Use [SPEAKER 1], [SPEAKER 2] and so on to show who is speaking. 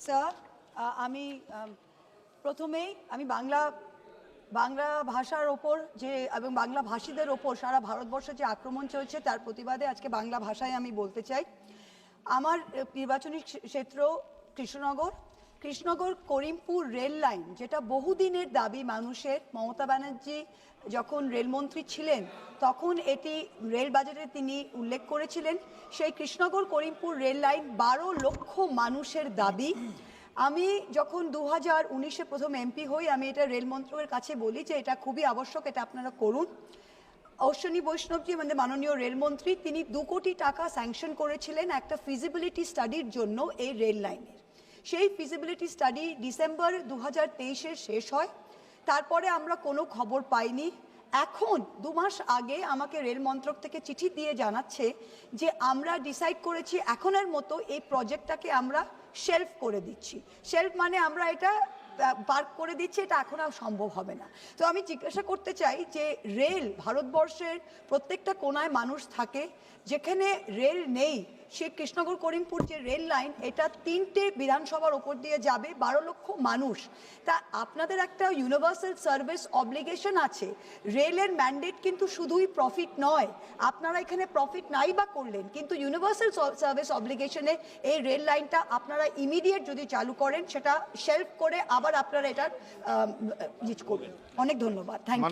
[SPEAKER 1] Sir আমি প্রথমেই আমি বাংলা ভাষার ওপর যে এবং বাংলা ভাষীদের ওপর সারা ভারতবর্ষে যে আক্রমণ চলছে তার প্রতিবাদে আজকে বাংলা ভাষায় আমি বলতে চাই। আমার নির্বাচনী ক্ষেত্র কৃষ্ণনগর করিমপুর রেল লাইন, যেটা বহুদিনের দাবি মানুষের। মমতা ব্যানার্জি যখন রেলমন্ত্রী ছিলেন তখন এটি রেল বাজেটে তিনি উল্লেখ করেছিলেন। সেই কৃষ্ণনগর করিমপুর রেল লাইন 12 লক্ষ মানুষের দাবি। আমি যখন 2019-এ প্রথম এমপি হই, আমি এটা রেলমন্ত্রীর কাছে বলি যে এটা খুবই আবশ্যক, এটা আপনারা করুন। অশ্বিনী বৈষ্ণবজি মানে মাননীয় রেলমন্ত্রী, তিনি 2 কোটি টাকা স্যাংশন করেছিলেন একটা ফিজিবিলিটি স্টাডির জন্য এই রেল লাইনের। সেই ফিজিবিলিটি স্টাডি ডিসেম্বর 2023-এ শেষ হয়। তারপরে আমরা কোনো খবর পাইনি। এখন 2 মাস আগে আমাকে রেল মন্ত্রক থেকে চিঠি দিয়ে জানাচ্ছে যে আমরা ডিসাইড করেছি এখনের মতো এই প্রজেক্টটাকে আমরা শেলফ করে দিচ্ছি। শেলফ মানে আমরা এটা পার্ক করে দিচ্ছি, এটা এখন আর সম্ভব হবে না। তো আমি জিজ্ঞাসা করতে চাই যে রেল ভারতবর্ষের প্রত্যেকটা কোনায় মানুষ থাকে, যেখানে রেল নেই সেই কৃষ্ণনগর করিমপুর যে রেল লাইন, এটা 3টে বিধানসভার ওপর দিয়ে যাবে, 12 লক্ষ মানুষ। তা আপনাদের একটা ইউনিভার্সাল সার্ভিস অব্লিগেশন আছে। রেলের ম্যান্ডেট কিন্তু শুধুই প্রফিট নয়, আপনারা এখানে প্রফিট নাই বা করলেন, কিন্তু ইউনিভার্সাল সার্ভিস অব্লিগেশনে এই রেল লাইনটা আপনারা ইমিডিয়েট যদি চালু করেন, সেটা শেলফ করে আবার আপনারা এটা করবেন। অনেক ধন্যবাদ। Thank you.